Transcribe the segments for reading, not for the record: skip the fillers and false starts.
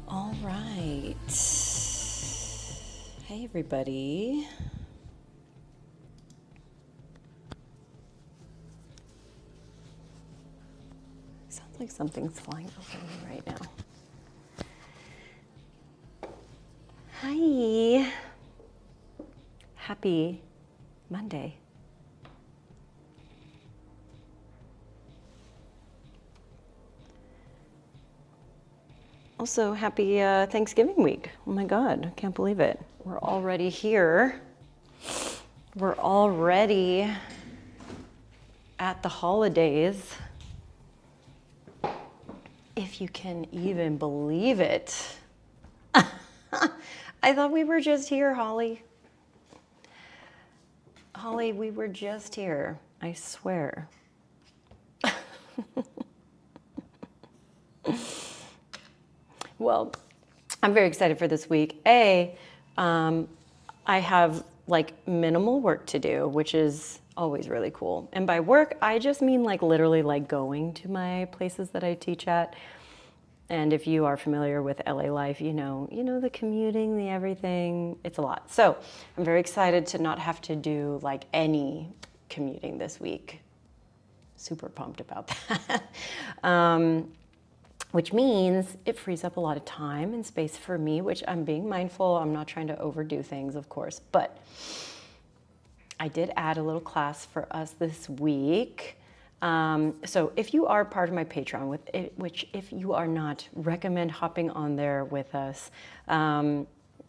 All right. Hey, everybody. Sounds like something's flying over me right now. Hi. Happy Monday. Also, happy Thanksgiving week. Oh my God, I can't believe it. We're already here. We're already at the holidays. If you can even believe it. I thought we were just here, Holly. Holly, we were just here. I swear. Well, I'm very excited for this week. I have like minimal work to do, which is always really cool. And by work, I just mean like literally like going to my places that I teach at. And if you are familiar with LA life, you know the commuting, the everything, it's a lot. So I'm very excited to not have to do like any commuting this week. Super pumped about that. Which means it frees up a lot of time and space for me, which I'm being mindful. I'm not trying to overdo things, of course, but I did add a little class for us this week. So if you are part of my Patreon, which if you are not, recommend hopping on there with us.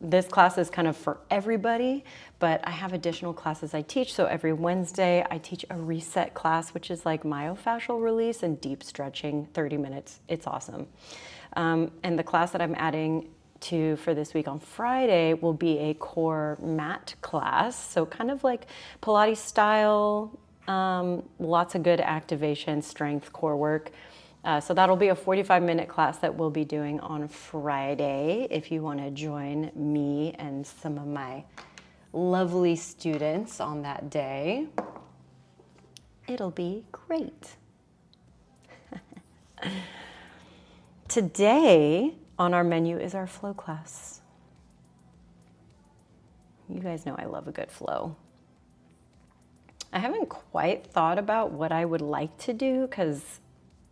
This class is kind of for everybody, but I have additional classes I teach. So every Wednesday I teach a reset class, which is like myofascial release and deep stretching, 30 minutes. It's awesome. And the class that I'm adding to for this week on Friday will be a core mat class. So kind of like Pilates style, lots of good activation, strength, core work. So that'll be a 45-minute class that we'll be doing on Friday. If you want to join me and some of my lovely students on that day, it'll be great. Today on our menu is our flow class. You guys know I love a good flow. I haven't quite thought about what I would like to do because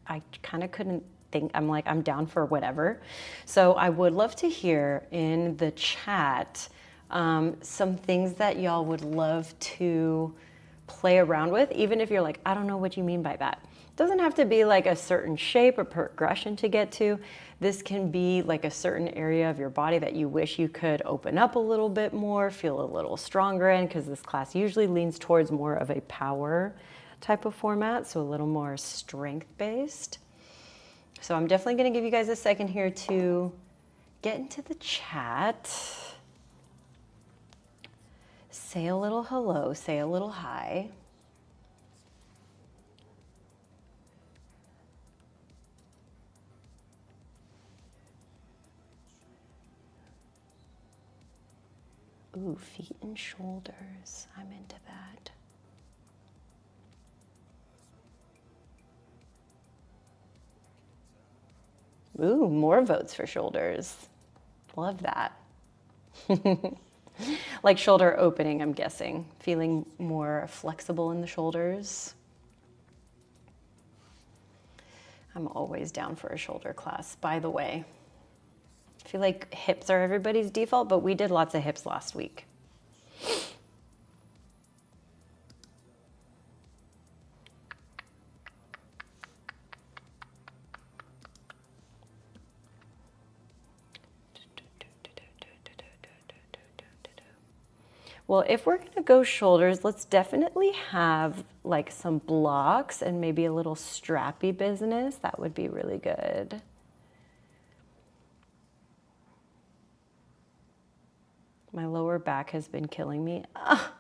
I kind of couldn't think. I'm like, I'm down for whatever. So I would love to hear in the chat some things that y'all would love to play around with, even if you're like, I don't know what you mean by that. It doesn't have to be like a certain shape or progression to get to. This can be like a certain area of your body that you wish you could open up a little bit more, feel a little stronger in, because this class usually leans towards more of a power type of format, so a little more strength-based. So I'm definitely going to give you guys a second here to get into the chat. Say a little hello, say a little hi. Ooh, feet and shoulders. I'm into that. Ooh, more votes for shoulders. Love that. Like shoulder opening, I'm guessing. Feeling more flexible in the shoulders. I'm always down for a shoulder class, by the way. I feel like hips are everybody's default, but we did lots of hips last week. Well, if we're gonna go shoulders, let's definitely have like some blocks and maybe a little strappy business. That would be really good. My lower back has been killing me. Ah!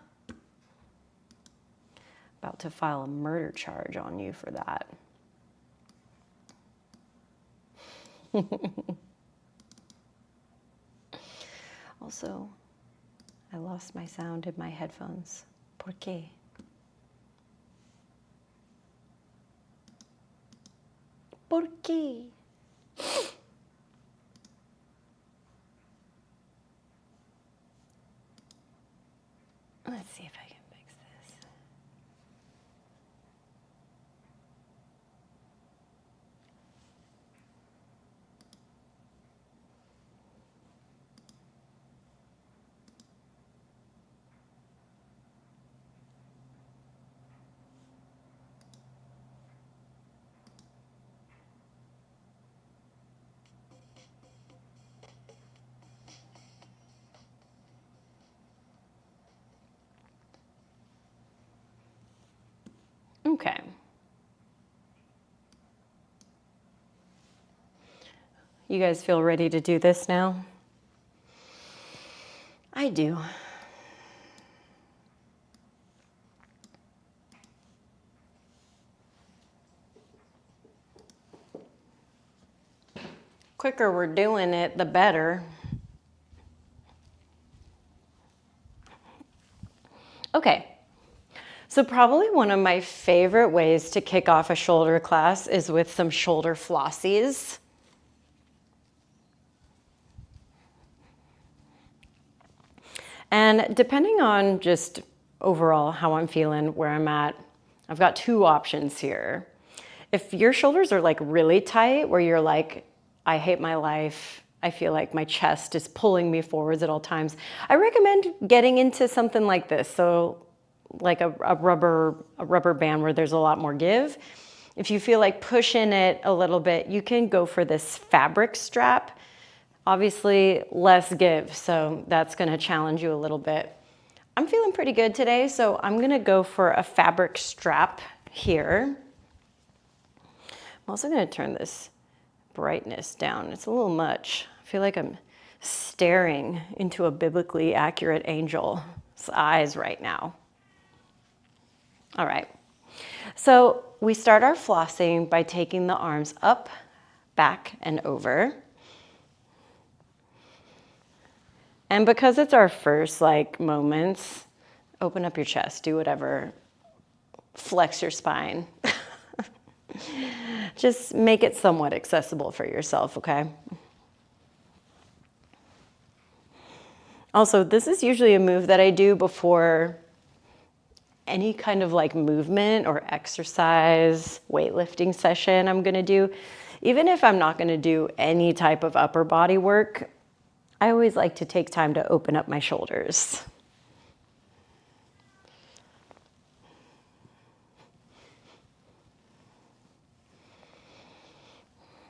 About to file a murder charge on you for that. Also, I lost my sound in my headphones. ¿Por qué? ¿Por qué? Let's see if I can fix this. Okay. You guys feel ready to do this now? I do. Quicker we're doing it, the better. Okay. So probably one of my favorite ways to kick off a shoulder class is with some shoulder flossies. And depending on just overall how I'm feeling, where I'm at, I've got two options here. If your shoulders are like really tight, where you're like, I hate my life, I feel like my chest is pulling me forwards at all times, I recommend getting into something like this. So like a rubber band where there's a lot more give. If you feel like pushing it a little bit, you can go for this fabric strap. Obviously less give, so that's gonna challenge you a little bit. I'm feeling pretty good today, so I'm gonna go for a fabric strap here. I'm also gonna turn this brightness down. It's a little much. I feel like I'm staring into a biblically accurate angel's eyes right now. All right, so we start our flossing by taking the arms up, back, and over. And because it's our first moments, open up your chest, do whatever, flex your spine. Just make it somewhat accessible for yourself, okay? Also, this is usually a move that I do before any kind of movement or exercise, weightlifting session I'm gonna do. Even if I'm not gonna do any type of upper body work, I always like to take time to open up my shoulders.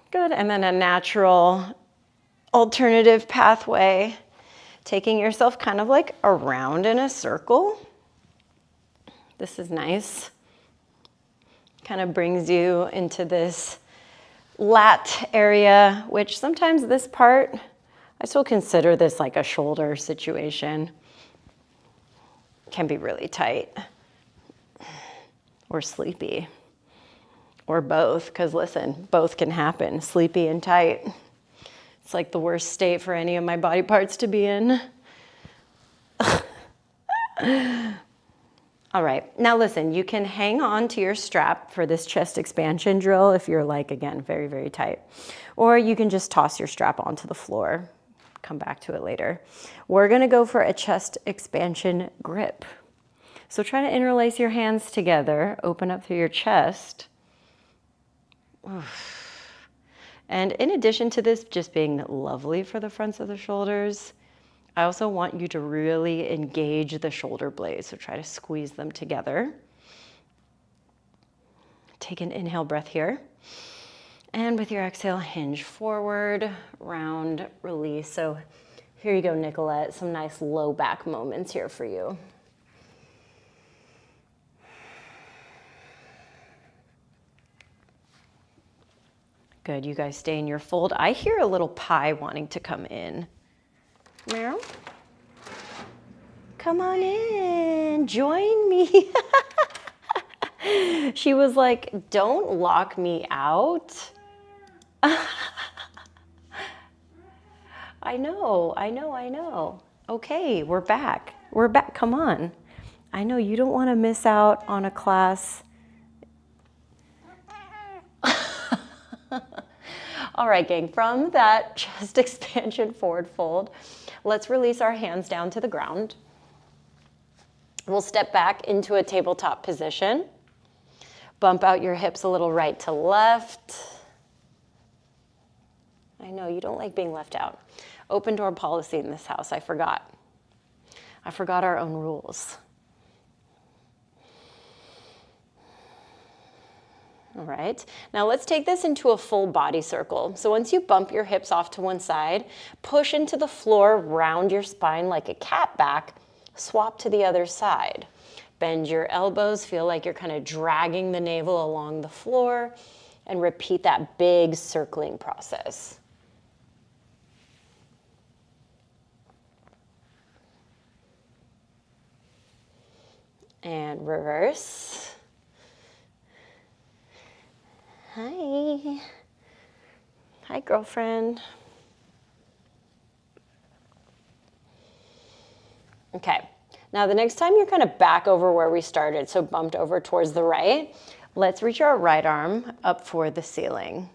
Good, and then a natural alternative pathway, taking yourself kind of around in a circle. This is nice. Kind of brings you into this lat area, which sometimes this part, I still consider this like a shoulder situation. Can be really tight or sleepy or both, because listen, both can happen, sleepy and tight. It's like the worst state for any of my body parts to be in. All right, now listen, you can hang on to your strap for this chest expansion drill if you're again, very, very tight. Or you can just toss your strap onto the floor. Come back to it later. We're gonna go for a chest expansion grip. So try to interlace your hands together, open up through your chest. And in addition to this just being lovely for the fronts of the shoulders, I also want you to really engage the shoulder blades. So try to squeeze them together. Take an inhale breath here. And with your exhale, hinge forward, round, release. So here you go, Nicolette. Some nice low back moments here for you. Good, you guys stay in your fold. I hear a little pie wanting to come in. Meryl? Come on in, join me. She was like, don't lock me out. I know. Okay, we're back. Come on. I know you don't want to miss out on a class. All right, gang, from that chest expansion forward fold, let's release our hands down to the ground. We'll step back into a tabletop position. Bump out your hips a little right to left. I know you don't like being left out. Open door policy in this house, I forgot. I forgot our own rules. All right, now let's take this into a full body circle. So once you bump your hips off to one side, push into the floor, round your spine like a cat back, swap to the other side. Bend your elbows, feel like you're kind of dragging the navel along the floor, and repeat that big circling process. And reverse. Hi. Hi, girlfriend. Okay, now the next time you're kind of back over where we started, so bumped over towards the right, let's reach our right arm up for the ceiling.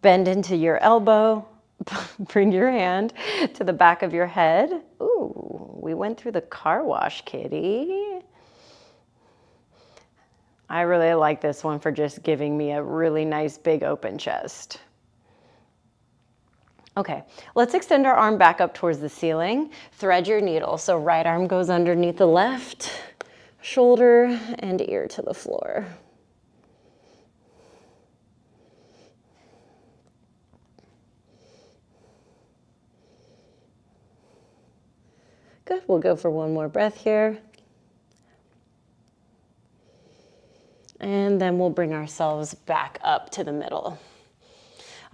Bend into your elbow, bring your hand to the back of your head. Ooh, we went through the car wash, kitty. I really like this one for just giving me a really nice big open chest. Okay, let's extend our arm back up towards the ceiling. Thread your needle. So right arm goes underneath the left shoulder and ear to the floor. Good, we'll go for one more breath here. And then we'll bring ourselves back up to the middle.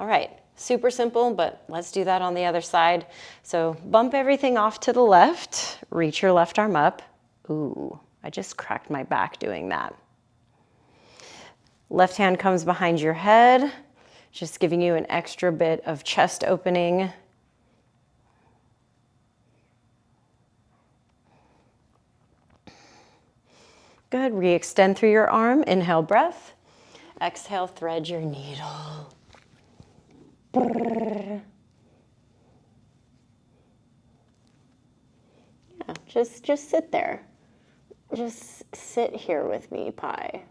All right, super simple, but let's do that on the other side. So bump everything off to the left, reach your left arm up. Ooh, I just cracked my back doing that. Left hand comes behind your head, just giving you an extra bit of chest opening. Good, re-extend through your arm, inhale breath. Exhale, thread your needle. Yeah, just sit there. Just sit here with me, pie.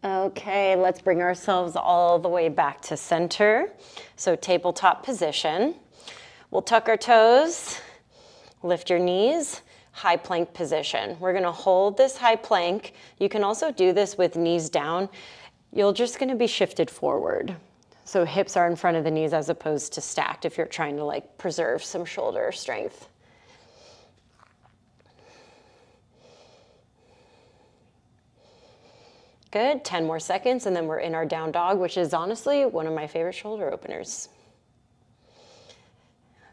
Okay, let's bring ourselves all the way back to center. So tabletop position. We'll tuck our toes, lift your knees, high plank position. We're gonna hold this high plank. You can also do this with knees down. You're just gonna be shifted forward. So hips are in front of the knees as opposed to stacked if you're trying to like preserve some shoulder strength. Good, 10 more seconds, and then we're in our down dog, which is honestly one of my favorite shoulder openers.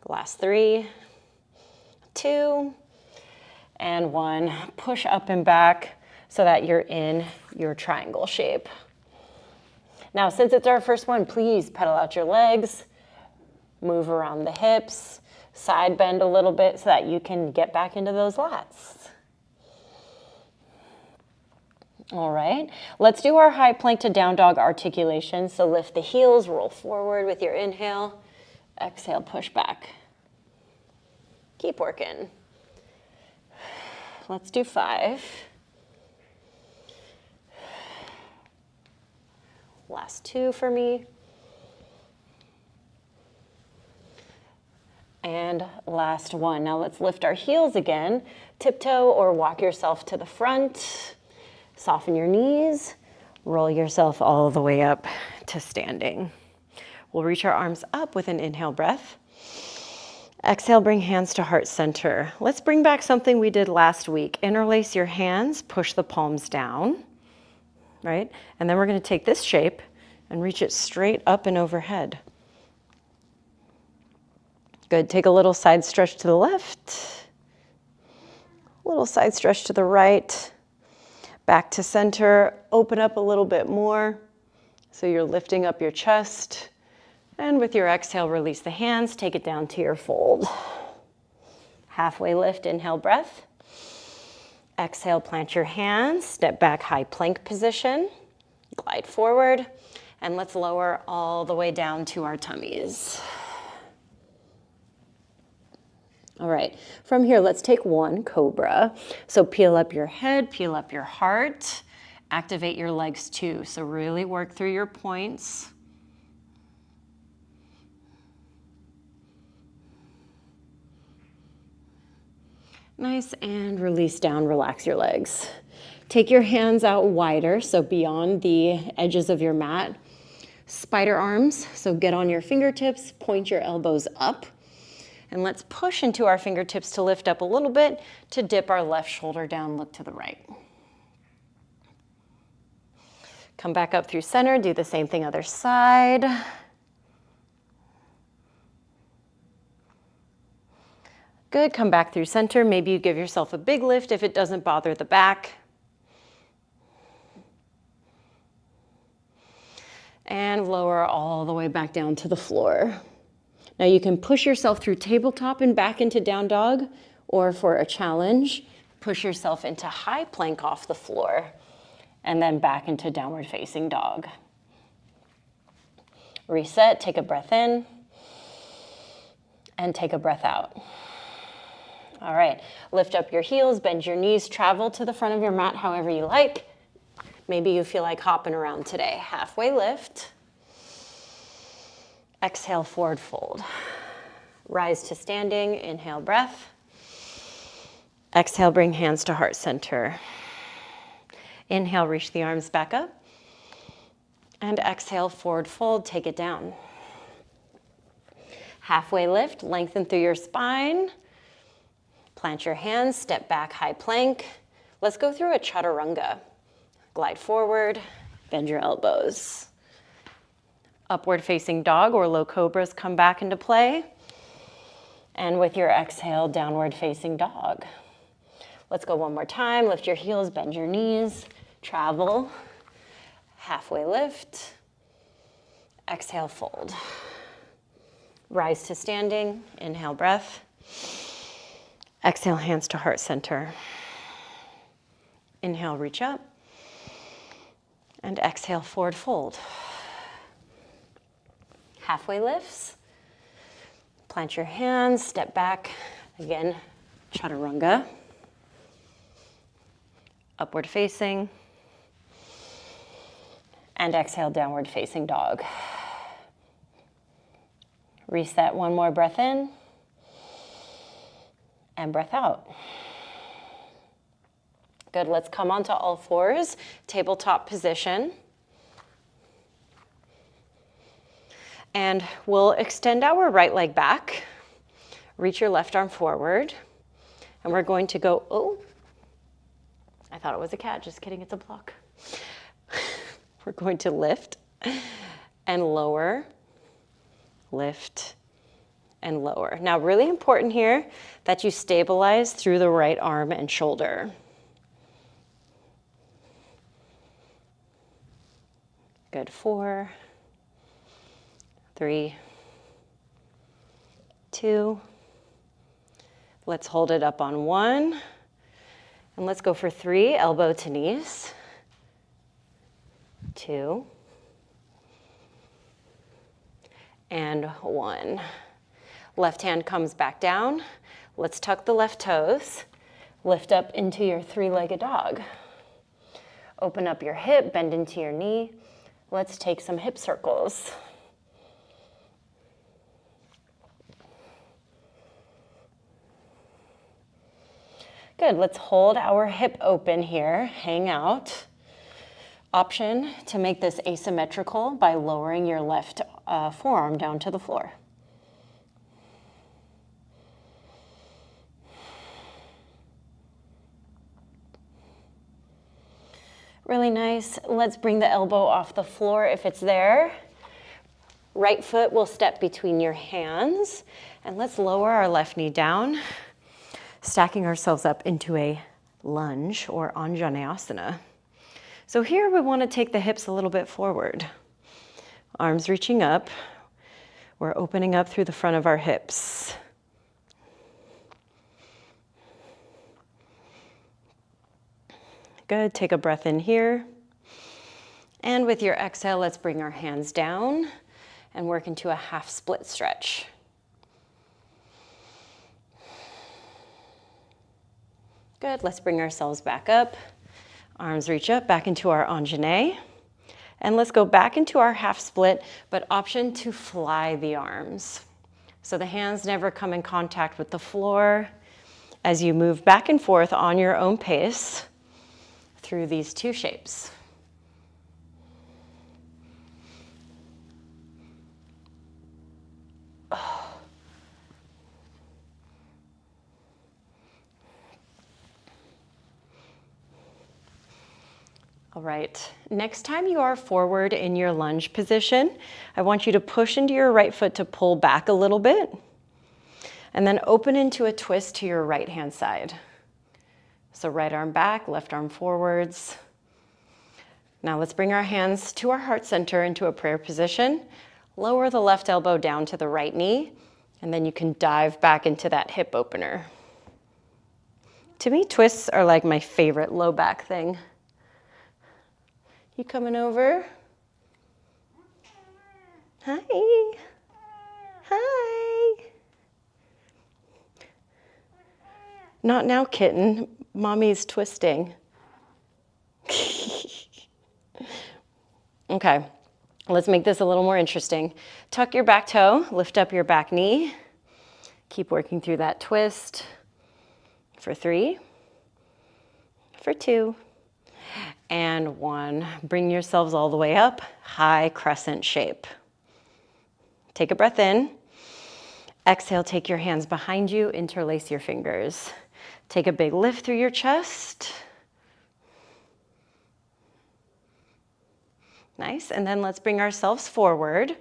Last 3, 2, and 1. Push up and back so that you're in your triangle shape. Now, since it's our first one, please pedal out your legs, move around the hips, side bend a little bit so that you can get back into those lats. All right, let's do our high plank to down dog articulation. So lift the heels, roll forward with your inhale. Exhale, push back. Keep working. Let's do 5. Last 2 for me. And last 1. Now let's lift our heels again. Tiptoe or walk yourself to the front. Soften your knees. Roll yourself all the way up to standing. We'll reach our arms up with an inhale breath. Exhale, bring hands to heart center. Let's bring back something we did last week. Interlace your hands, push the palms down, right? And then we're going to take this shape and reach it straight up and overhead. Good. Take a little side stretch to the left, a little side stretch to the right, back to center. Open up a little bit more so you're lifting up your chest. And with your exhale, release the hands, take it down to your fold. Halfway lift, inhale, breath. Exhale, plant your hands, step back, high plank position. Glide forward, and let's lower all the way down to our tummies. All right, from here, let's take 1 cobra. So peel up your head, peel up your heart, activate your legs too. So really work through your points. Nice, and release down, relax your legs. Take your hands out wider, so beyond the edges of your mat. Spider arms, so get on your fingertips, point your elbows up. And let's push into our fingertips to lift up a little bit, to dip our left shoulder down, look to the right. Come back up through center, do the same thing other side. Good, come back through center. Maybe you give yourself a big lift if it doesn't bother the back. And lower all the way back down to the floor. Now you can push yourself through tabletop and back into down dog, or for a challenge, push yourself into high plank off the floor, and then back into downward facing dog. Reset, take a breath in, and take a breath out. All right, lift up your heels, bend your knees, travel to the front of your mat however you like. Maybe you feel like hopping around today. Halfway lift. Exhale, forward fold. Rise to standing, inhale, breath. Exhale, bring hands to heart center. Inhale, reach the arms back up. And exhale, forward fold, take it down. Halfway lift, lengthen through your spine. Plant your hands, step back, high plank. Let's go through a chaturanga. Glide forward, bend your elbows. Upward facing dog or low cobras come back into play. And with your exhale, downward facing dog. Let's go one more time. Lift your heels, bend your knees, travel. Halfway lift. Exhale, fold. Rise to standing, inhale, breath. Exhale, hands to heart center. Inhale, reach up. And exhale, forward fold. Halfway lifts. Plant your hands, step back. Again, chaturanga. Upward facing. And exhale, downward facing dog. Reset, one more breath in. And breath out. Good, let's come onto all fours, tabletop position. And we'll extend our right leg back, reach your left arm forward, and we're going to go, oh, I thought it was a cat, just kidding, it's a block. We're going to lift and lower, lift and lower. Now, really important here that you stabilize through the right arm and shoulder. Good, 4, 3, 2. Let's hold it up on 1. And let's go for 3, elbow to knees. 2, and 1. Left hand comes back down. Let's tuck the left toes. Lift up into your three-legged dog. Open up your hip, bend into your knee. Let's take some hip circles. Good, let's hold our hip open here, hang out. Option to make this asymmetrical by lowering your left forearm down to the floor. Really nice. Let's bring the elbow off the floor if it's there. Right foot will step between your hands, and let's lower our left knee down, stacking ourselves up into a lunge or asana. So here we want to take the hips a little bit forward. Arms reaching up. We're opening up through the front of our hips. Good, take a breath in here. And with your exhale, let's bring our hands down and work into a half split stretch. Good, let's bring ourselves back up. Arms reach up, back into our Anjane. And let's go back into our half split, but option to fly the arms. So the hands never come in contact with the floor as you move back and forth on your own pace through these two shapes. All right, next time you are forward in your lunge position, I want you to push into your right foot to pull back a little bit, and then open into a twist to your right hand side. So right arm back, left arm forwards. Now let's bring our hands to our heart center into a prayer position. Lower the left elbow down to the right knee, and then you can dive back into that hip opener. To me, twists are like my favorite low back thing. You coming over? Hi. Hi. Not now, kitten. Mommy's twisting. Okay, let's make this a little more interesting. Tuck your back toe, lift up your back knee. Keep working through that twist. For 3, for 2, and 1. Bring yourselves all the way up, high crescent shape. Take a breath in. Exhale, take your hands behind you, interlace your fingers. Take a big lift through your chest. Nice, and then let's bring ourselves forward.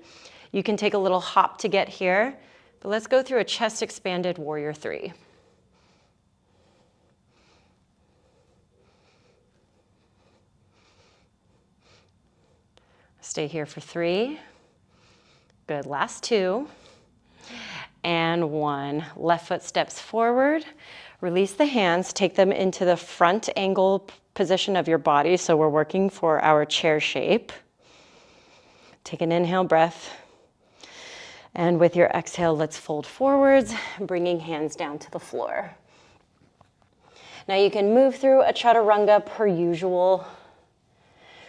You can take a little hop to get here, but let's go through a chest expanded warrior 3. Stay here for 3. Good, last 2. And 1. Left foot steps forward. Release the hands, take them into the front angle position of your body. So we're working for our chair shape. Take an inhale breath. And with your exhale, let's fold forwards, bringing hands down to the floor. Now you can move through a chaturanga per usual,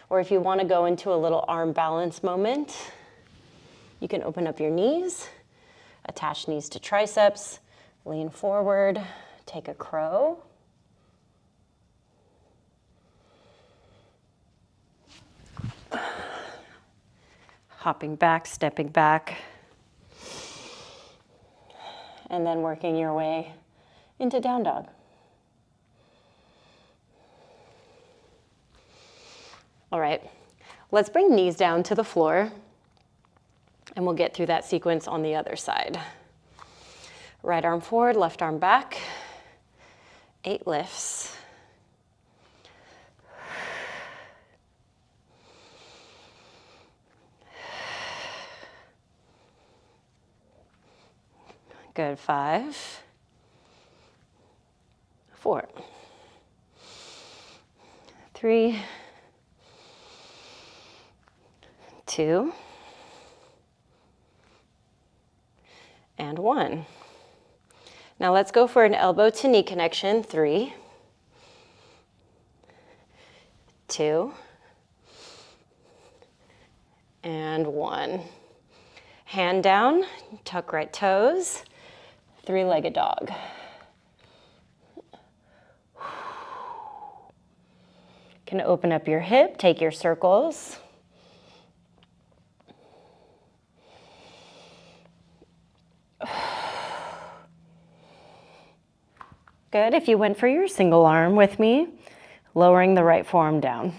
or if you want to go into a little arm balance moment, you can open up your knees, attach knees to triceps, lean forward, take a crow. Hopping back, stepping back, and then working your way into down dog. All right, let's bring knees down to the floor, and we'll get through that sequence on the other side. Right arm forward, left arm back, 8 lifts. Good, 5, 4, 3, 2, and 1. Now let's go for an elbow to knee connection. 3, 2, and 1. Hand down, tuck right toes, 3-legged dog. Can open up your hip, take your circles. Good. If you went for your single arm with me, lowering the right forearm down.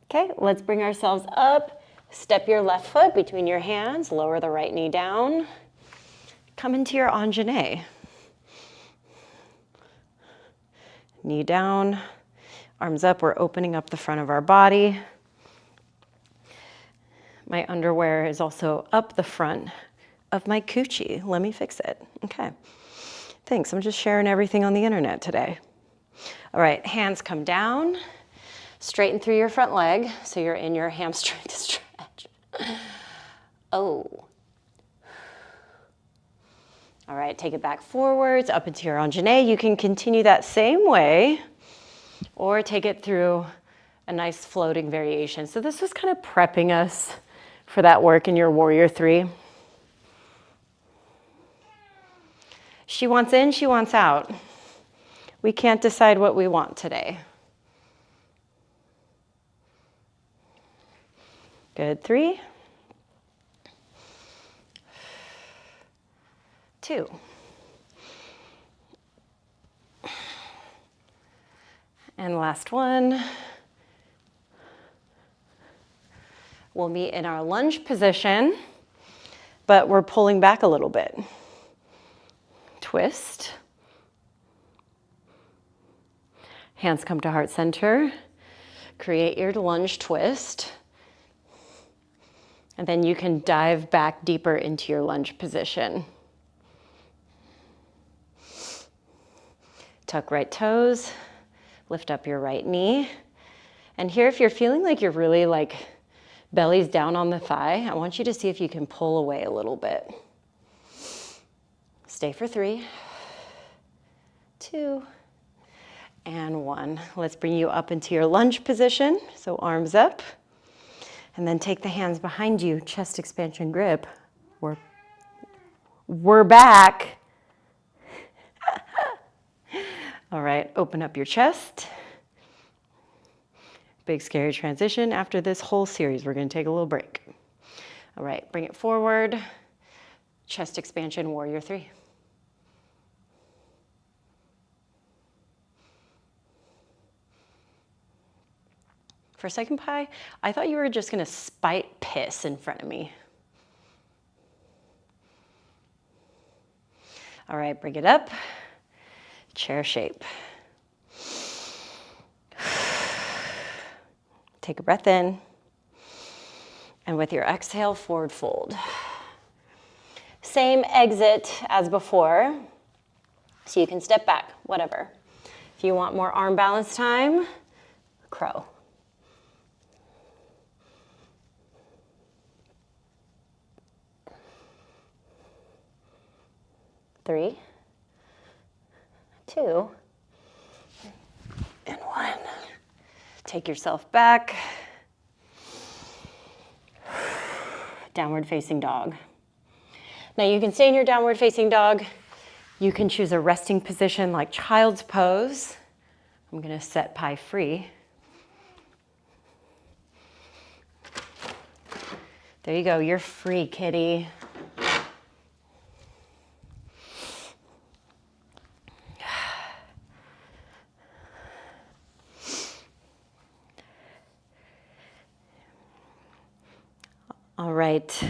Okay, let's bring ourselves up. Step your left foot between your hands, lower the right knee down. Come into your Anjane. Knee down, arms up, we're opening up the front of our body. My underwear is also up the front of my coochie. Let me fix it. Okay, thanks. I'm just sharing everything on the internet today. All right, hands come down. Straighten through your front leg so you're in your hamstring stretch. Oh. All right, take it back forwards, up into your Anjane. You can continue that same way or take it through a nice floating variation. So this was kind of prepping us for that work in your Warrior 3. She wants in, she wants out. We can't decide what we want today. Good. 3, 2. And last one. We'll meet in our lunge position, but we're pulling back a little bit. Twist. Hands come to heart center. Create your lunge twist. And then you can dive back deeper into your lunge position. Tuck right toes, lift up your right knee. And here, if you're feeling like you're really belly's down on the thigh, I want you to see if you can pull away a little bit. Stay for 3, 2, and 1. Let's bring you up into your lunge position. So arms up, and then take the hands behind you, chest expansion grip. We're back. All right, open up your chest. Big scary transition. After this whole series, we're gonna take a little break. All right, bring it forward. Chest expansion, Warrior 3. For a second, Pi, I thought you were just gonna spite piss in front of me. All right, bring it up. Chair shape. Take a breath in. And with your exhale, forward fold. Same exit as before. So you can step back, whatever. If you want more arm balance time, crow. Three, 2, and 1. Take yourself back. Downward facing dog. Now you can stay in your downward facing dog. You can choose a resting position like child's pose. I'm gonna set Pi free. There you go, you're free, kitty. All right.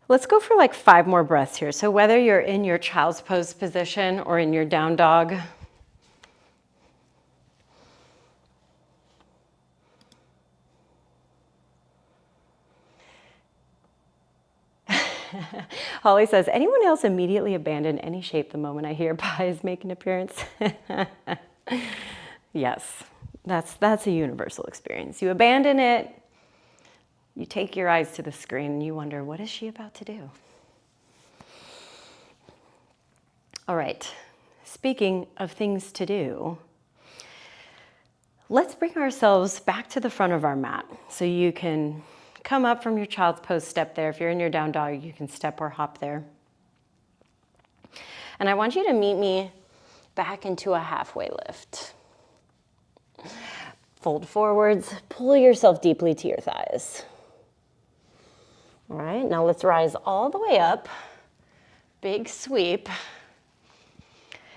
Let's go for 5 more breaths here. So whether you're in your child's pose position or in your down dog, Holly says, anyone else immediately abandon any shape the moment I hear pies make an appearance? Yes, that's a universal experience. You abandon it, you take your eyes to the screen, and you wonder, what is she about to do? All right, speaking of things to do, let's bring ourselves back to the front of our mat. So you can come up from your child's pose, step there. If you're in your down dog, you can step or hop there. And I want you to meet me back into a halfway lift. Fold forwards, pull yourself deeply to your thighs. All right, now let's rise all the way up. Big sweep.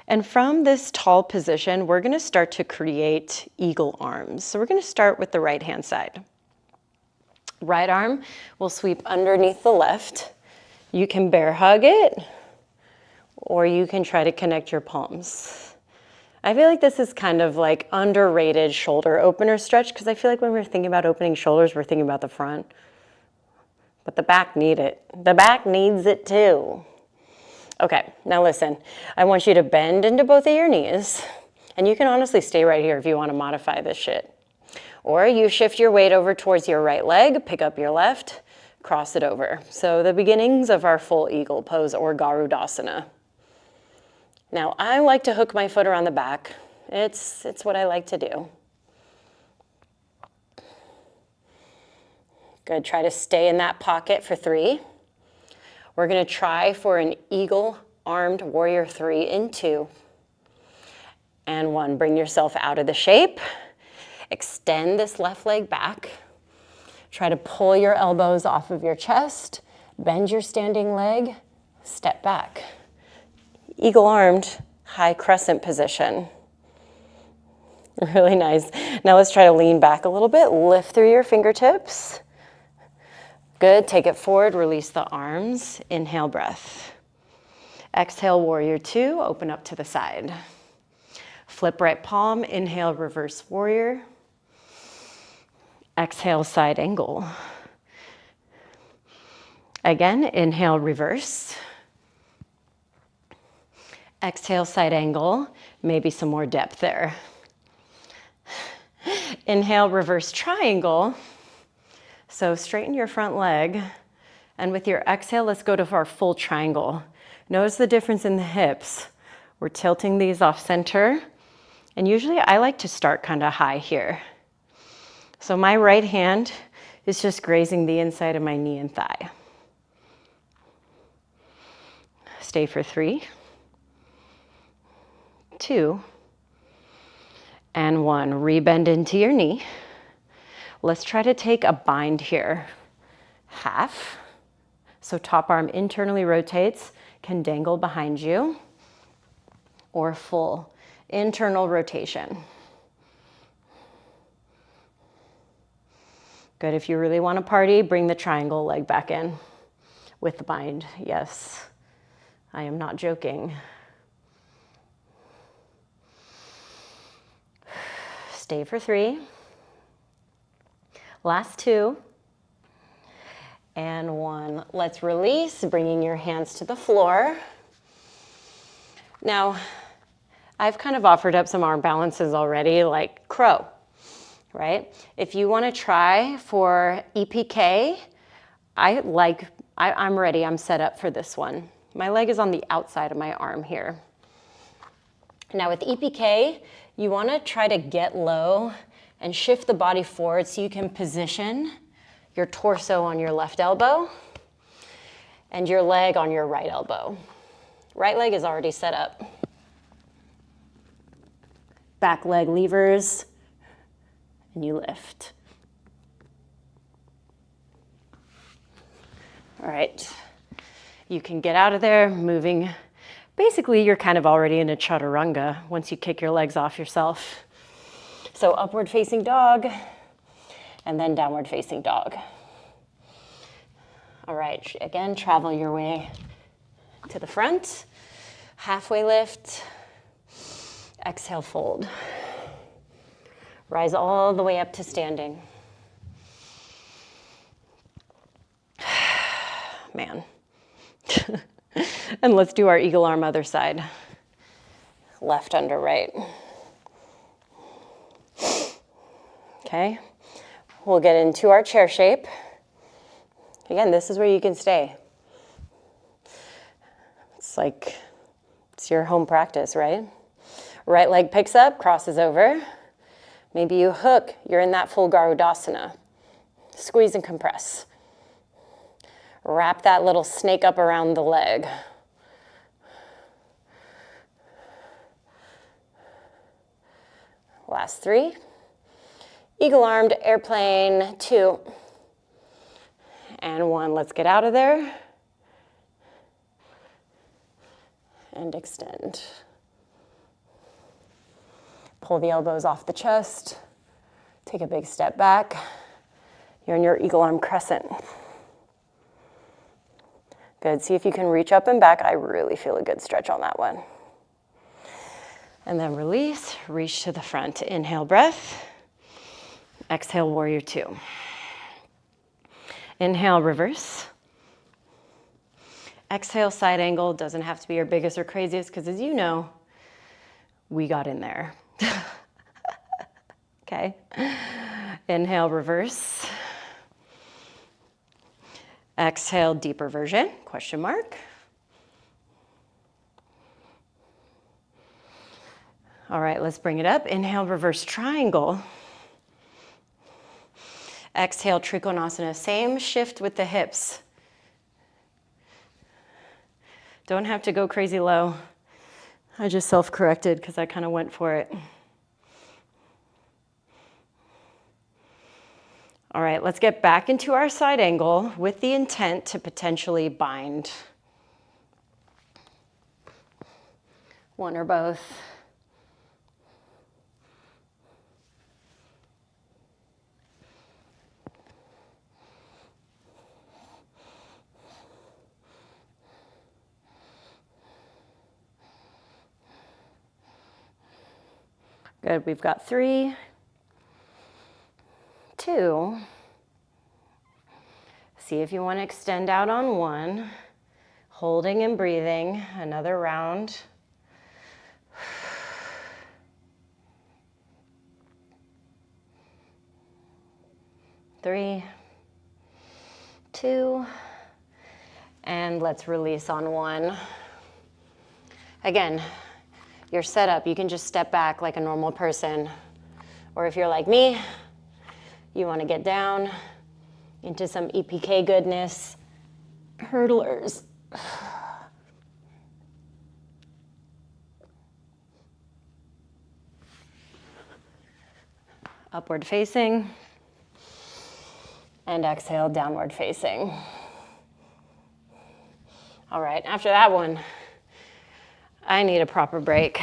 And from this tall position, we're gonna start to create eagle arms. So we're gonna start with the right hand side. Right arm will sweep underneath the left. You can bear hug it, or you can try to connect your palms. I feel like this is kind of like underrated shoulder opener stretch, because I feel like when we're thinking about opening shoulders, we're thinking about the front. But the back needs it. The back needs it too. Okay, now listen. I want you to bend into both of your knees. And you can honestly stay right here if you want to modify this shit. Or you shift your weight over towards your right leg, pick up your left, cross it over. So the beginnings of our full eagle pose, or Garudasana. Now, I like to hook my foot around the back. It's what I like to do. Good, try to stay in that pocket for 3. We're gonna try for an eagle armed warrior 3 in 2. And 1, bring yourself out of the shape. Extend this left leg back. Try to pull your elbows off of your chest. Bend your standing leg, step back. Eagle armed, high crescent position. Really nice. Now let's try to lean back a little bit. Lift through your fingertips. Good, take it forward, release the arms. Inhale, breath. Exhale, warrior 2, open up to the side. Flip right palm, inhale, reverse warrior. Exhale, side angle. Again, inhale, reverse. Exhale, side angle, maybe some more depth there. Inhale, reverse triangle. So straighten your front leg. And with your exhale, let's go to our full triangle. Notice the difference in the hips. We're tilting these off center. And usually I like to start kind of high here. So my right hand is just grazing the inside of my knee and thigh. Stay for 3. 2, and 1. Rebend into your knee. Let's try to take a bind here. Half. So top arm internally rotates, can dangle behind you. Or full internal rotation. Good. If you really want to party, bring the triangle leg back in with the bind. Yes, I am not joking. Stay for 3. Last 2. And 1. Let's release, bringing your hands to the floor. Now, I've kind of offered up some arm balances already, like crow, right? If you want to try for EPK, I'm ready, I'm set up for this one. My leg is on the outside of my arm here. Now with EPK, you want to try to get low and shift the body forward so you can position your torso on your left elbow and your leg on your right elbow. Right leg is already set up. Back leg levers, and you lift. All right, you can get out of there, moving. Basically, you're kind of already in a chaturanga once you kick your legs off yourself. So upward facing dog, and then downward facing dog. All right, again, travel your way to the front. Halfway lift, exhale, fold. Rise all the way up to standing. Man, And let's do our eagle arm other side. Left under right. Okay, we'll get into our chair shape. Again, this is where you can stay. It's like, it's your home practice, right? Right leg picks up, crosses over. Maybe you hook, you're in that full Garudasana. Squeeze and compress. Wrap that little snake up around the leg. Last 3. Eagle-armed airplane, 2. And 1. Let's get out of there. And extend. Pull the elbows off the chest. Take a big step back. You're in your eagle arm crescent. Good, see if you can reach up and back. I really feel a good stretch on that one. And then release, reach to the front. Inhale, breath. Exhale, warrior 2. Inhale, reverse. Exhale, side angle. Doesn't have to be your biggest or craziest, because as you know, we got in there. Okay. Inhale, reverse. Exhale, deeper version, question mark. All right, let's bring it up. Inhale, reverse triangle. Exhale, Trikonasana. Same shift with the hips. Don't have to go crazy low. I just self-corrected because I kind of went for it. All right, let's get back into our side angle with the intent to potentially bind. One or both. Good, we've got 3. 2. See if you want to extend out on 1. Holding and breathing. Another round. 3, 2, and let's release on 1. Again, your setup, you can just step back like a normal person. Or if you're like me, you want to get down into some EPK goodness. Hurdlers. Upward facing. And exhale, downward facing. All right, after that one, I need a proper break.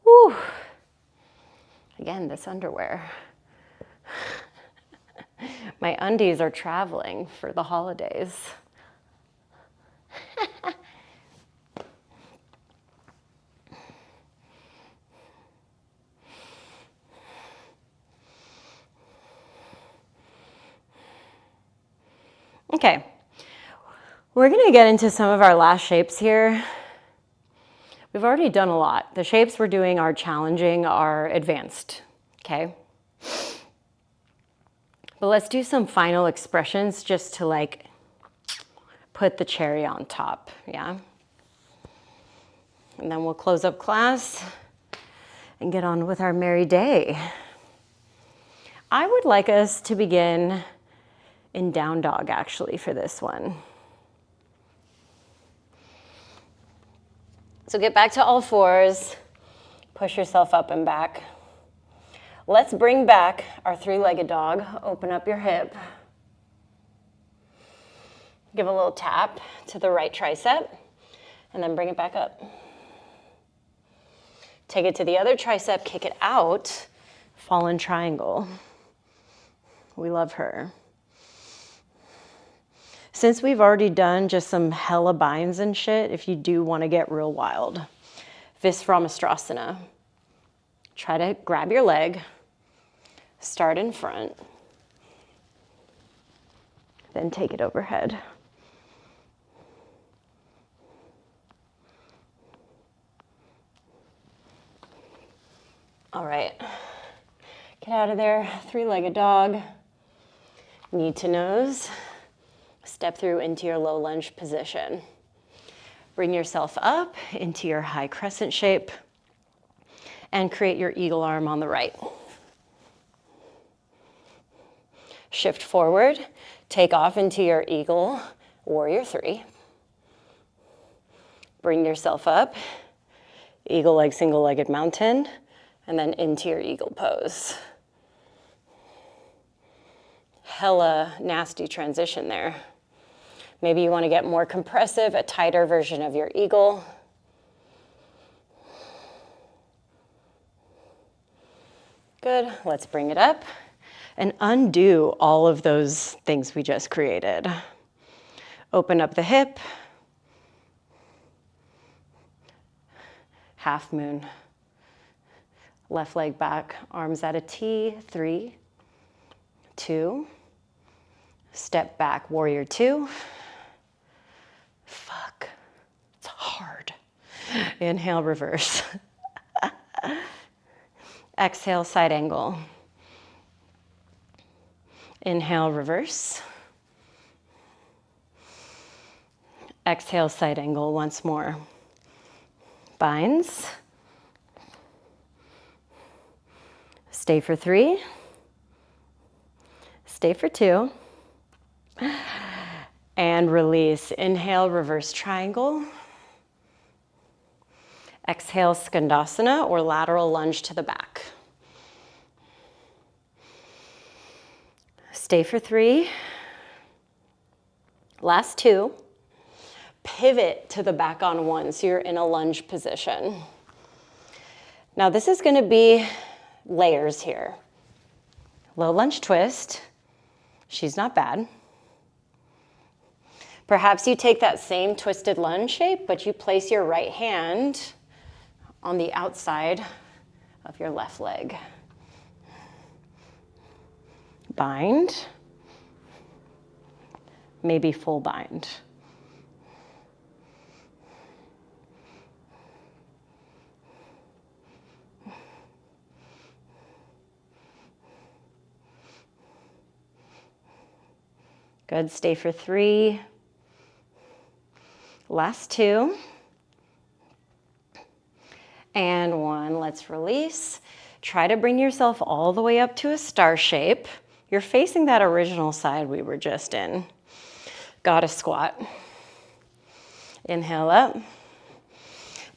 Woo. Again, this underwear. My undies are traveling for the holidays. Okay, we're gonna get into some of our last shapes here. We've already done a lot. The shapes we're doing are challenging, are advanced, okay? But let's do some final expressions just to like put the cherry on top, yeah? And then we'll close up class and get on with our merry day. I would like us to begin in down dog actually for this one. So get back to all fours, push yourself up and back. Let's bring back our three-legged dog. Open up your hip. Give a little tap to the right tricep, and then bring it back up. Take it to the other tricep, kick it out, fallen triangle. We love her. Since we've already done just some hella binds and shit, if you do want to get real wild, Visvaramasthasana. Try to grab your leg, start in front, then take it overhead. All right, get out of there, three-legged dog. Knee to nose, step through into your low lunge position. Bring yourself up into your high crescent shape and create your eagle arm on the right. Shift forward, take off into your eagle, warrior three. Bring yourself up, eagle leg, single-legged mountain, and then into your eagle pose. Hella nasty transition there. Maybe you want to get more compressive, a tighter version of your eagle. Good, let's bring it up and undo all of those things we just created. Open up the hip, half moon. Left leg back, arms at a T, 3, 2, step back, warrior 2. Fuck, it's hard. Inhale, reverse. Exhale, side angle. Inhale, reverse. Exhale, side angle once more. Binds. Stay for 3. Stay for 2. And release. Inhale, reverse triangle. Exhale, skandasana or lateral lunge to the back. Stay for 3. Last 2. Pivot to the back on 1, so you're in a lunge position. Now this is going to be layers here. Low lunge twist. She's not bad. Perhaps you take that same twisted lunge shape, but you place your right hand on the outside of your left leg. Bind. Maybe full bind. Good, stay for 3. Last 2. And 1, let's release. Try to bring yourself all the way up to a star shape. You're facing that original side we were just in. Goddess squat. Inhale up.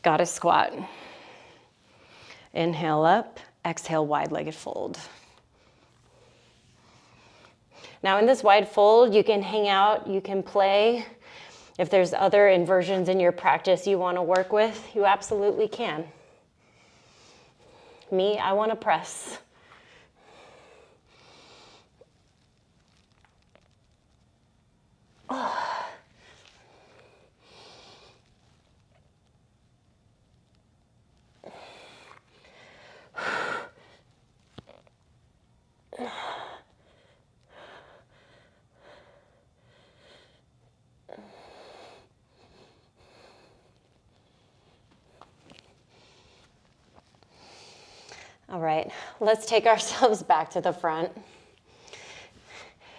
Goddess squat. Inhale up. Exhale, wide-legged fold. Now in this wide fold, you can hang out, you can play. If there's other inversions in your practice you want to work with, you absolutely can. Me, I want to press. Oh. All right, let's take ourselves back to the front.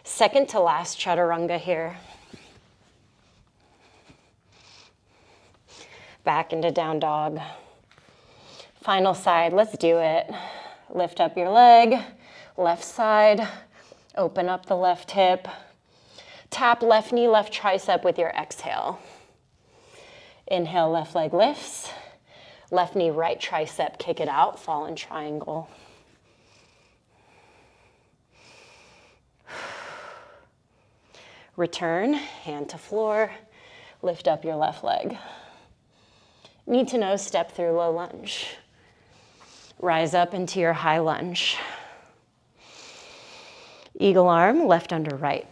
Second to last chaturanga here. Back into down dog. Final side, let's do it. Lift up your leg, left side, open up the left hip. Tap left knee, left tricep with your exhale. Inhale, left leg lifts. Left knee, right tricep, kick it out, fallen triangle. Return, hand to floor, lift up your left leg. Knee to nose, step through low lunge. Rise up into your high lunge. Eagle arm, left under right.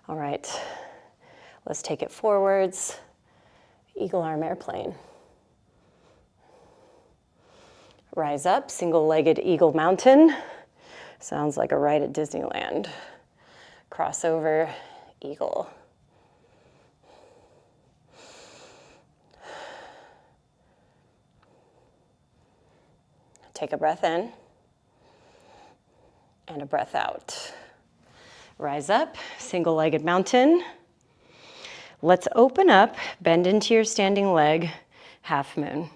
All right, let's take it forwards. Eagle arm airplane. Rise up, single-legged eagle mountain. Sounds like a ride at Disneyland. Crossover, eagle. Take a breath in and a breath out. Rise up, single-legged mountain. Let's open up, bend into your standing leg, half moon.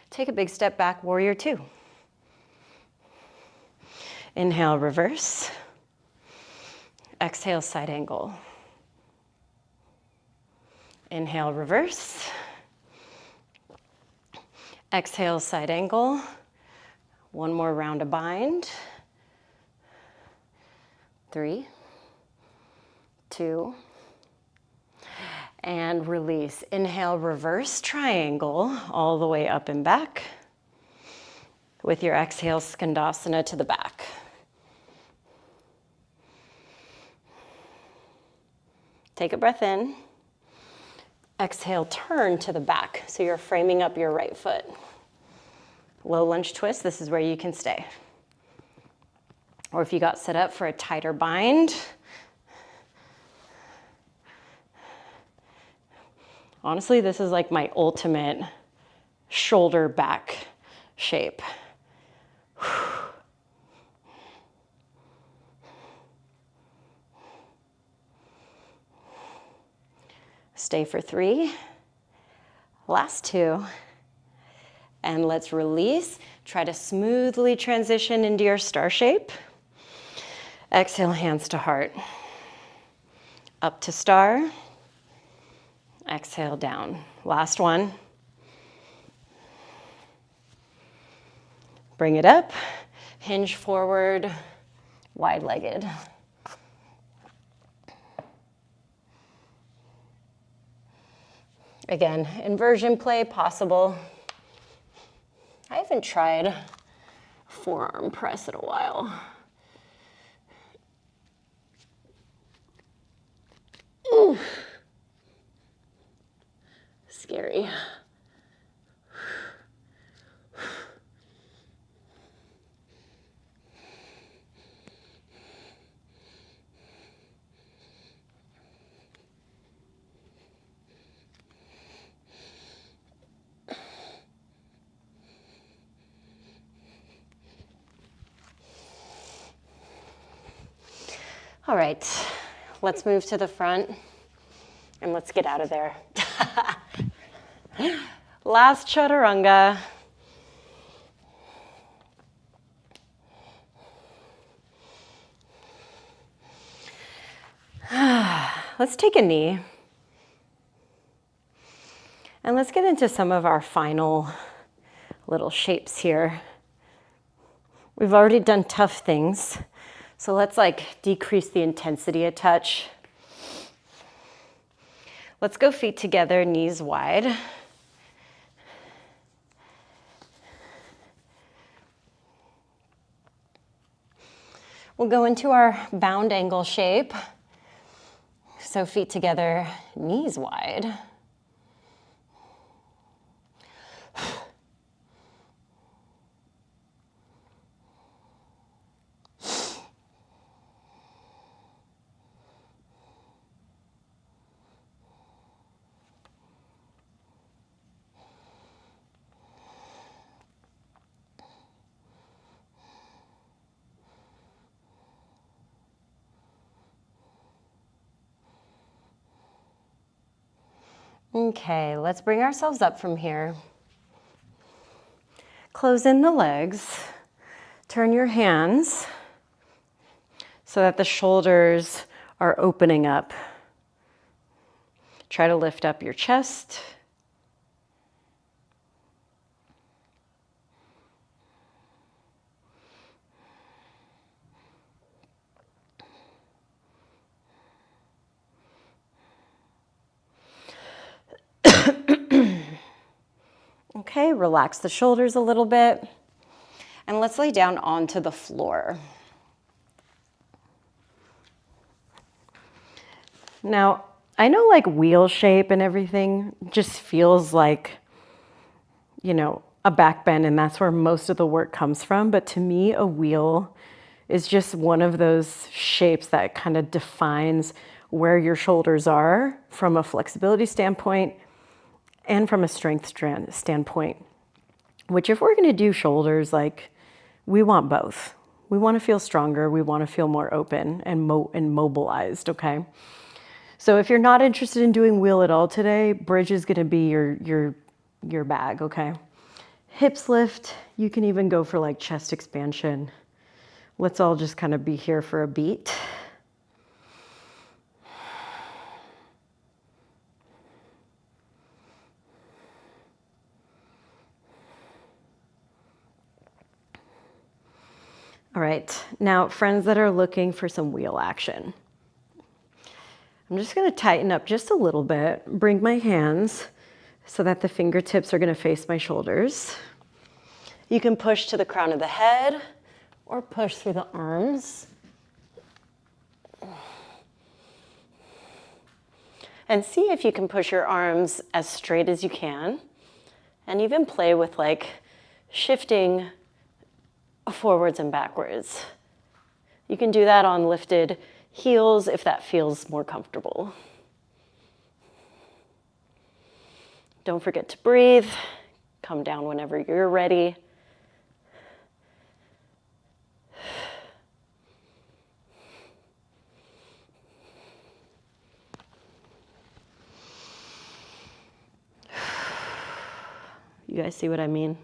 Take a big step back, warrior two. Inhale, reverse. Exhale, side angle. Inhale, reverse. Exhale, side angle. One more round of bind. 3, 2, and release. Inhale, reverse triangle all the way up and back. With your exhale, skandasana to the back. Take a breath in. Exhale, turn to the back. So you're framing up your right foot. Low lunge twist, this is where you can stay. Or if you got set up for a tighter bind, honestly, this is like my ultimate shoulder back shape. Stay for 3, last 2, and let's release. Try to smoothly transition into your star shape. Exhale, hands to heart. Up to star. Exhale, down. Last one. Bring it up, hinge forward, wide-legged. Again, inversion play possible. I haven't tried forearm press in a while. Ooh. Scary. All right, let's move to the front and let's get out of there. Last chaturanga. Let's take a knee. And let's get into some of our final little shapes here. We've already done tough things. So let's decrease the intensity a touch. Let's go feet together, knees wide. We'll go into our bound angle shape. So feet together, knees wide. Okay, let's bring ourselves up from here. Close in the legs. Turn your hands so that the shoulders are opening up. Try to lift up your chest. Okay, relax the shoulders a little bit. And let's lay down onto the floor. Now, I know wheel shape and everything just feels like, a back bend, and that's where most of the work comes from. But to me, a wheel is just one of those shapes that kind of defines where your shoulders are from a flexibility standpoint and from a strength standpoint. Which if we're going to do shoulders, like we want both. We want to feel stronger. We want to feel more open and mobilized, okay? So if you're not interested in doing wheel at all today, bridge is going to be your bag, okay? Hips lift, you can even go for like chest expansion. Let's all just kind of be here for a beat. All right, now friends that are looking for some wheel action. I'm just gonna tighten up just a little bit, bring my hands so that the fingertips are gonna face my shoulders. You can push to the crown of the head or push through the arms. And see if you can push your arms as straight as you can, and even play with like shifting forwards and backwards. You can do that on lifted heels if that feels more comfortable. Don't forget to breathe. Come down whenever you're ready. You guys see what I mean?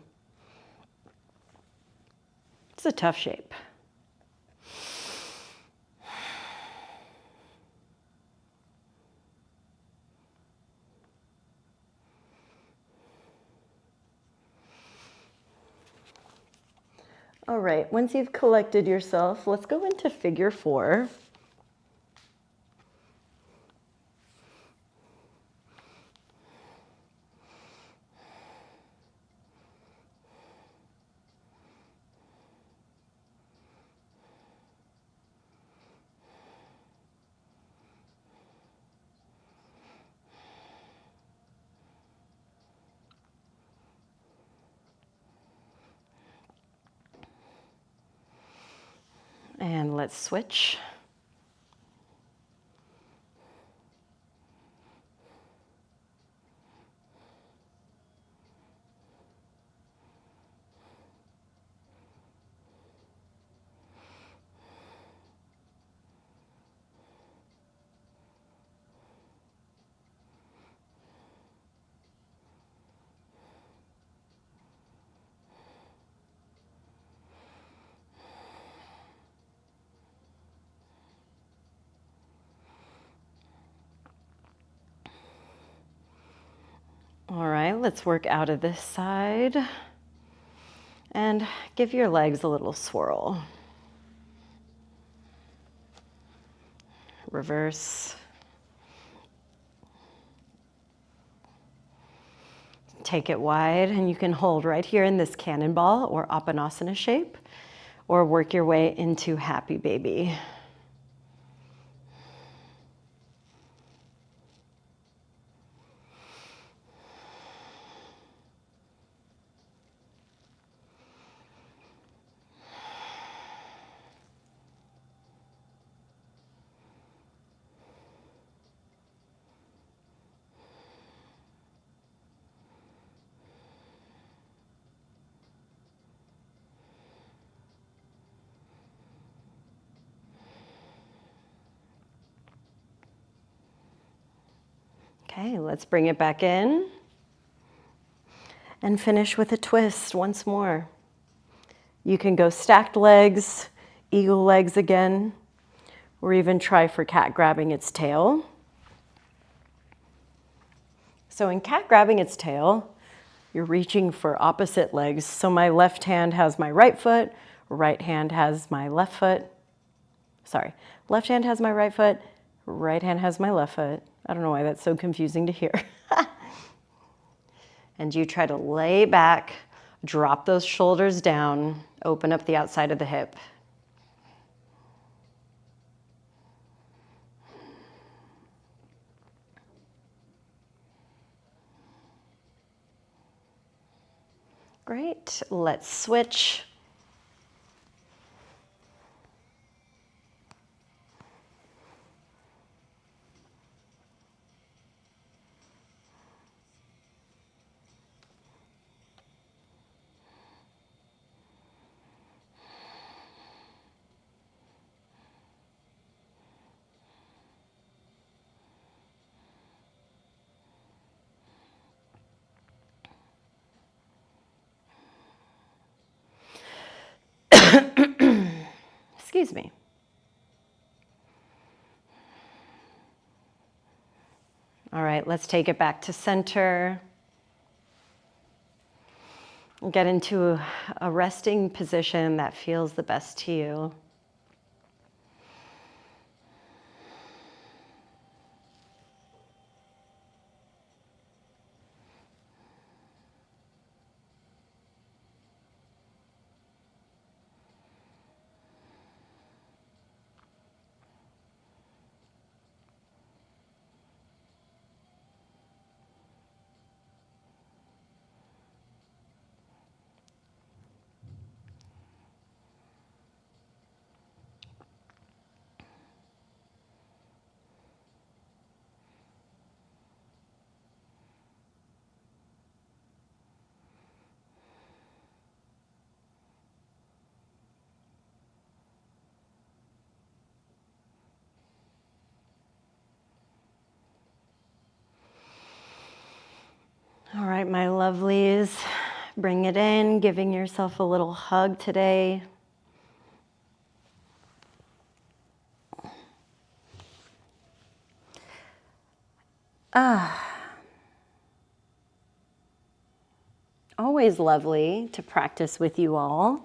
It's a tough shape. All right, once you've collected yourself, let's go into figure 4. And let's switch. All right, let's work out of this side and give your legs a little swirl. Reverse. Take it wide, and you can hold right here in this cannonball or Apanasana shape, or work your way into happy baby. Okay, let's bring it back in and finish with a twist once more. You can go stacked legs, eagle legs again, or even try for cat grabbing its tail. So in cat grabbing its tail, you're reaching for opposite legs. So my left hand has my right foot, right hand has my left foot. Sorry, left hand has my right foot, right hand has my left foot. I don't know why that's so confusing to hear. And you try to lay back, drop those shoulders down, open up the outside of the hip. Great, let's switch. Excuse me. All right, let's take it back to center. Get into a resting position that feels the best to you. All right, my lovelies, bring it in, giving yourself a little hug today. Always lovely to practice with you all.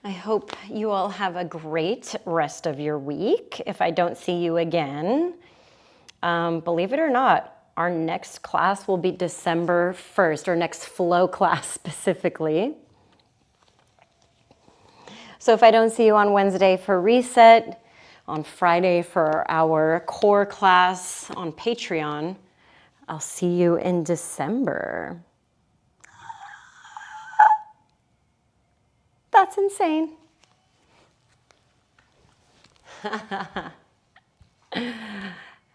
I hope you all have a great rest of your week. If I don't see you again, believe it or not, our next class will be December 1st, our next flow class specifically. So if I don't see you on Wednesday for reset, on Friday for our core class on Patreon, I'll see you in December. That's insane.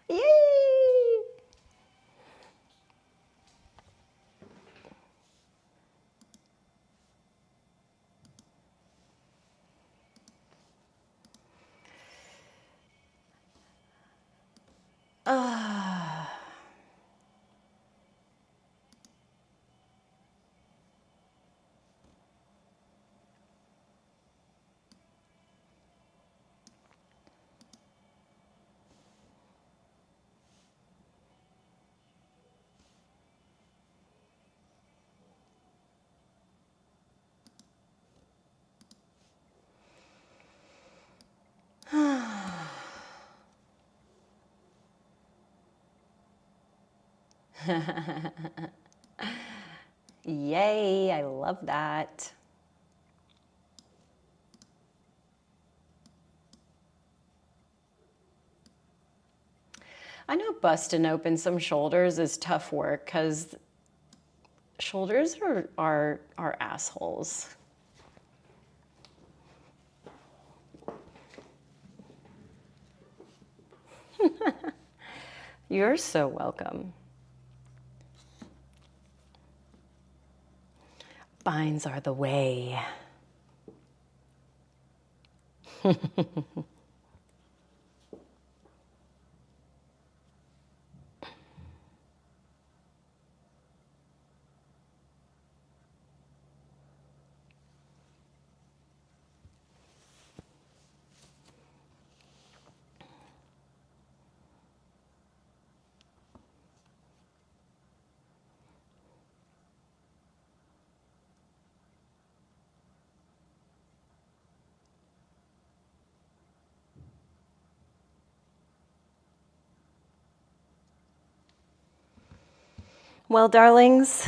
Yay! Yay, I love that. I know busting open some shoulders is tough work because shoulders are assholes. You're so welcome. Binds are the way. Well, darlings,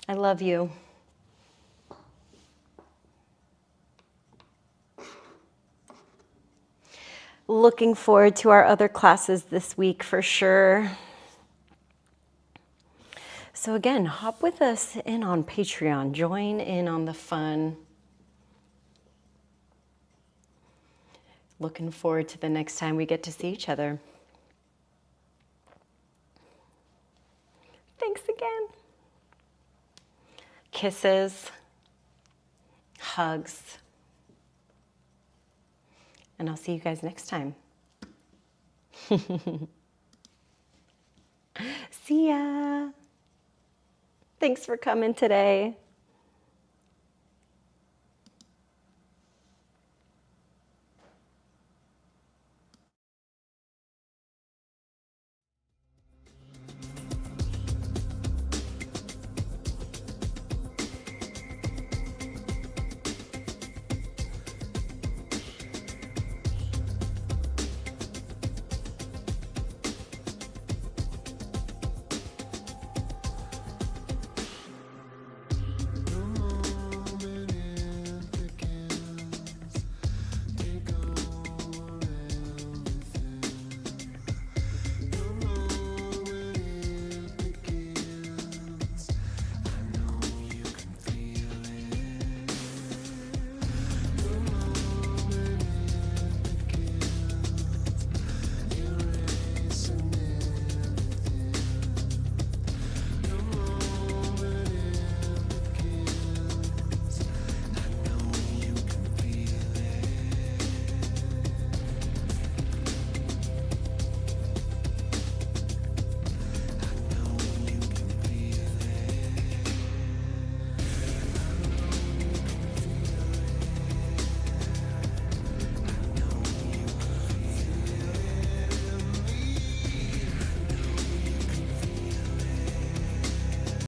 I love you. Looking forward to our other classes this week for sure. So again, hop with us in on Patreon. Join in on the fun. Looking forward to the next time we get to see each other. Thanks again. Kisses, hugs, and I'll see you guys next time. See ya. Thanks for coming today.